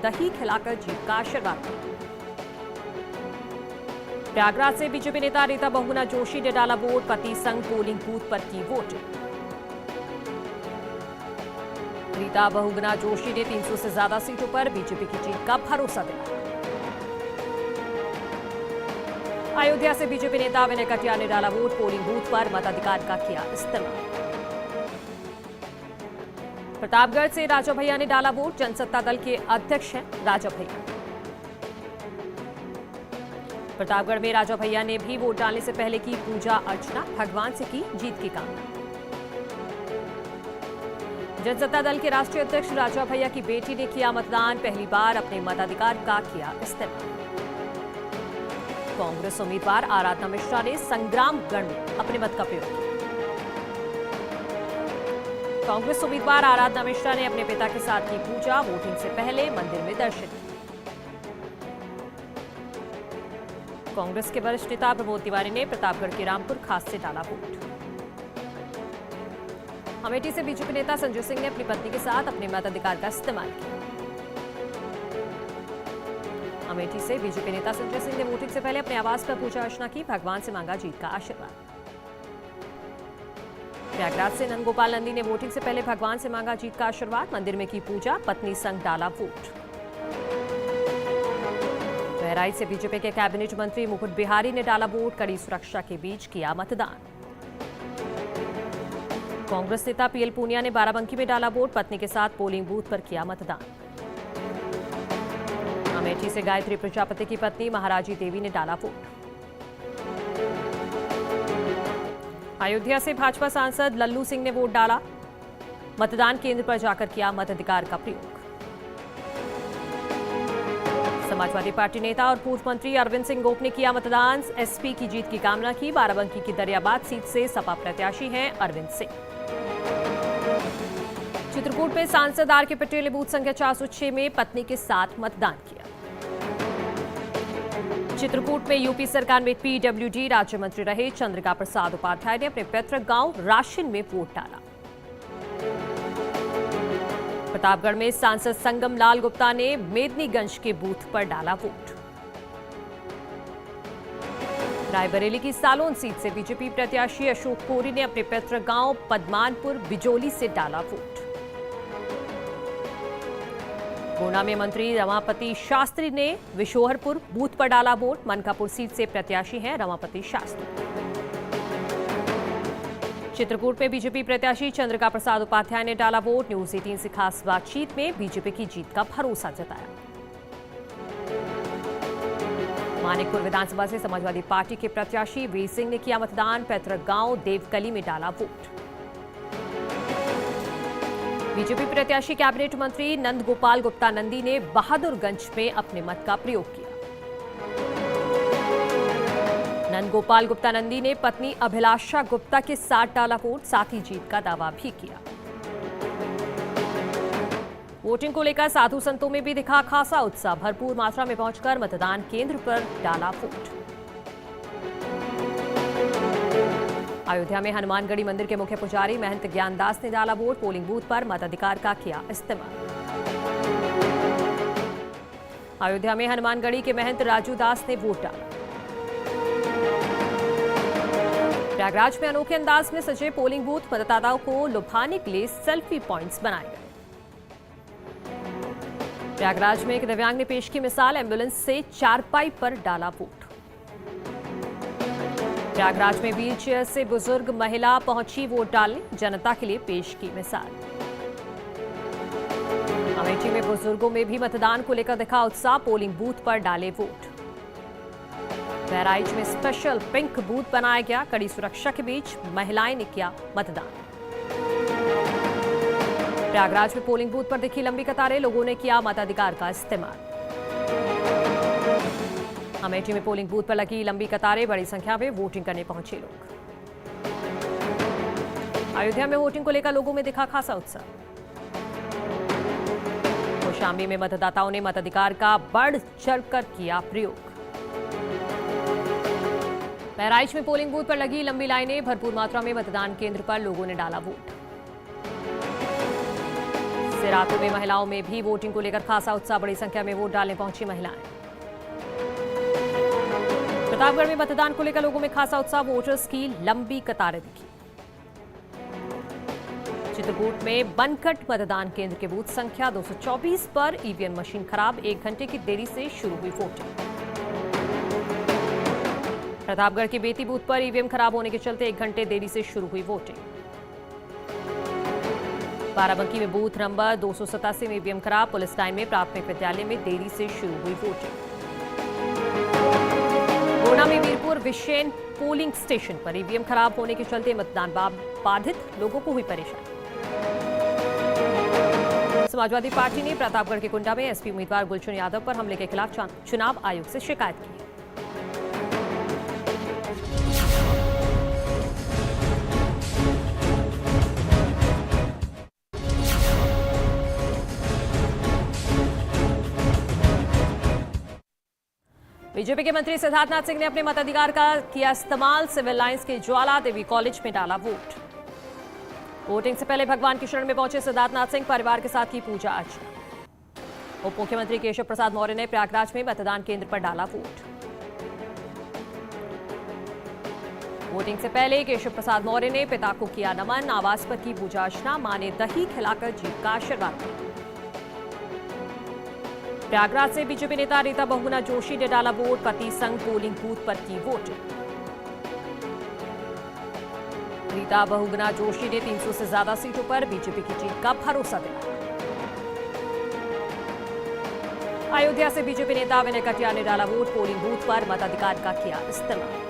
दही खिलाकर जीत का आशीर्वाद दिया। प्रयागराज से बीजेपी नेता रीता बहुगुणा जोशी ने डाला वोट, पति संग पोलिंग बूथ पर की वोटिंग। रीता बहुगुणा जोशी ने 300 से ज्यादा सीटों पर बीजेपी की जीत का भरोसा दिलाया। अयोध्या से बीजेपी नेता विनय कटियार ने डाला वोट, पोलिंग बूथ पर मताधिकार का किया इस्तेमाल। प्रतापगढ़ से राजा भैया ने डाला वोट, जनसत्ता दल के अध्यक्ष हैं राजा भैया। प्रतापगढ़ में राजा भैया ने भी वोट डालने से पहले की पूजा अर्चना, भगवान से की जीत की कामना। जनसत्ता दल के राष्ट्रीय अध्यक्ष राजा भैया की बेटी ने किया मतदान, पहली बार अपने मताधिकार का किया इस्तेमाल। कांग्रेस उम्मीदवार आराधना मिश्रा ने संग्रामगढ़ में अपने मत का प्रयोग किया। कांग्रेस उम्मीदवार आराधना मिश्रा ने अपने पिता के साथ की पूजा, वोटिंग से पहले मंदिर में दर्शन किए। कांग्रेस के वरिष्ठ नेता प्रमोद तिवारी ने प्रतापगढ़ के रामपुर खास से डाला वोट। अमेठी से बीजेपी नेता संजय सिंह ने अपनी पत्नी के साथ अपने मताधिकार का इस्तेमाल किया। अमेठी से बीजेपी नेता संजय सिंह ने वोटिंग से पहले अपने आवास पर पूजा अर्चना की, भगवान से मांगा जीत का आशीर्वाद। प्रयागराज से नंदगोपाल नंदी ने वोटिंग से पहले भगवान से मांगा जीत का आशीर्वाद, मंदिर में की पूजा, पत्नी संग डाला वोट। बहराइच से बीजेपी के कैबिनेट मंत्री मुकुट बिहारी ने डाला वोट, कड़ी सुरक्षा के बीच किया मतदान। कांग्रेस नेता पीएल पूनिया ने बाराबंकी में डाला वोट, पत्नी के साथ पोलिंग बूथ पर किया मतदान। अमेठी से गायत्री प्रजापति की पत्नी महाराजी देवी ने डाला वोट। अयोध्या से भाजपा सांसद लल्लू सिंह ने वोट डाला, मतदान केंद्र पर जाकर किया मताधिकार का प्रयोग। समाजवादी पार्टी नेता और पूर्व मंत्री अरविंद सिंह गोप ने किया मतदान, एसपी की जीत की कामना की। बाराबंकी की दरियाबाद सीट से सपा प्रत्याशी हैं अरविंद सिंह। चित्रकूट में सांसद आर.के. पटेल ने बूथ संख्या 406 में पत्नी के साथ मतदान किया। चित्रकूट में यूपी सरकार में पीडब्ल्यूडी राज्य मंत्री रहे चंद्रिका प्रसाद उपाध्याय ने अपने पैतृक गांव राशिन में वोट डाला। प्रतापगढ़ में सांसद संगम लाल गुप्ता ने मेदनीगंज के बूथ पर डाला वोट। रायबरेली की सालोन सीट से बीजेपी प्रत्याशी अशोक कोरी ने अपने पैतृक गांव पद्मानपुर बिजोली से डाला वोट। गुना में मंत्री रमापति शास्त्री ने विशोहरपुर बूथ पर डाला वोट, मनकापुर सीट से प्रत्याशी हैं रमापति शास्त्री। चित्रकूट में बीजेपी प्रत्याशी चंद्रिका प्रसाद उपाध्याय ने डाला वोट, न्यूज 18 से खास बातचीत में बीजेपी की जीत का भरोसा जताया। मानिकपुर विधानसभा से समाजवादी पार्टी के प्रत्याशी वीर सिंह ने किया मतदान, पैतृक गांव देवकली में डाला वोट। बीजेपी प्रत्याशी कैबिनेट मंत्री नंदगोपाल गुप्ता नंदी ने बहादुरगंज में अपने मत का प्रयोग किया। नंदगोपाल गुप्ता नंदी ने पत्नी अभिलाषा गुप्ता के साथ डाला वोट, साथ ही जीत का दावा भी किया। वोटिंग को लेकर साधु संतों में भी दिखा खासा उत्साह, भरपूर मात्रा में पहुंचकर मतदान केंद्र पर डाला वोट। अयोध्या में हनुमानगढ़ी मंदिर के मुख्य पुजारी महंत ज्ञानदास ने डाला वोट, पोलिंग बूथ पर मताधिकार का किया इस्तेमाल। अयोध्या में हनुमानगढ़ी के महंत राजू दास ने वोट डाला। प्रयागराज में अनोखे अंदाज में सजे पोलिंग बूथ, मतदाताओं को लुभाने के लिए सेल्फी पॉइंट्स बनाए गए। प्रयागराज में एक दिव्यांग ने पेश की मिसाल, एम्बुलेंस से चारपाई पर डाला वोट। प्रयागराज में व्हीलचेयर से बुजुर्ग महिला पहुंची वोट डालने, जनता के लिए पेश की मिसाल। अमेठी में बुजुर्गों में भी मतदान को लेकर दिखा उत्साह, पोलिंग बूथ पर डाले वोट। बहराइच में स्पेशल पिंक बूथ बनाया गया, कड़ी सुरक्षा के बीच महिलाएं ने किया मतदान। प्रयागराज में पोलिंग बूथ पर दिखी लंबी कतारें, लोगों ने किया मताधिकार का इस्तेमाल। अमेठी में पोलिंग बूथ पर लगी लंबी कतारें, बड़ी संख्या में वोटिंग करने पहुंचे लोग। अयोध्या में वोटिंग को लेकर लोगों में दिखा खासा उत्साह। कौशाम्बी में मतदाताओं ने मताधिकार का बढ़ चढ़कर किया प्रयोग। बहराइच में पोलिंग बूथ पर लगी लंबी लाइनें, भरपूर मात्रा में मतदान केंद्र पर लोगों ने डाला वोट। से रातों में महिलाओं में भी वोटिंग को लेकर खासा उत्साह, बड़ी संख्या में वोट डालने पहुंची महिलाएं। प्रतापगढ़ में मतदान को लेकर लोगों में खासा उत्साह, वोटर्स की लंबी कतारें दिखी। चित्रकूट में बनकट मतदान केंद्र के बूथ संख्या 224 पर ईवीएम मशीन खराब, 1 घंटे की देरी से शुरू हुई वोटिंग। प्रतापगढ़ के बेती बूथ पर ईवीएम खराब होने के चलते 1 घंटे देरी से शुरू हुई वोटिंग। बाराबंकी में बूथ नंबर 287 में ईवीएम खराब, पुलिस लाइन में प्राथमिक विद्यालय में देरी से शुरू हुई वोटिंग। गुना में वीरपुर विशेन पोलिंग स्टेशन पर ईवीएम खराब होने के चलते मतदान बाधित, लोगों को हुई परेशानी। समाजवादी पार्टी ने प्रतापगढ़ के कुंडा में एसपी उम्मीदवार गुलशन यादव पर हमले के खिलाफ चुनाव आयोग से शिकायत की है। बीजेपी के मंत्री सिद्धार्थनाथ सिंह ने अपने मताधिकार का किया इस्तेमाल, सिविल लाइंस के ज्वाला देवी कॉलेज में डाला वोट। वोटिंग से पहले भगवान की शरण में पहुंचे सिद्धार्थनाथ सिंह, परिवार के साथ की पूजा अर्चना। उप मुख्यमंत्री केशव प्रसाद मौर्य ने प्रयागराज में मतदान केंद्र पर डाला वोट। वोटिंग से पहले केशव प्रसाद मौर्य ने पिता को किया नमन, आवास पर की पूजा अर्चना, मां ने दही खिलाकर जीत का आशीर्वाद दिया। प्रयागराज से बीजेपी नेता रीता बहुगुणा जोशी ने डाला वोट, पति संघ पोलिंग बूथ पर की वोटिंग। रीता बहुगुणा जोशी ने 300 से ज्यादा सीटों पर बीजेपी की जीत का भरोसा दिलाया। अयोध्या से बीजेपी नेता विनय कटियार ने डाला वोट, पोलिंग बूथ पर मताधिकार का किया इस्तेमाल।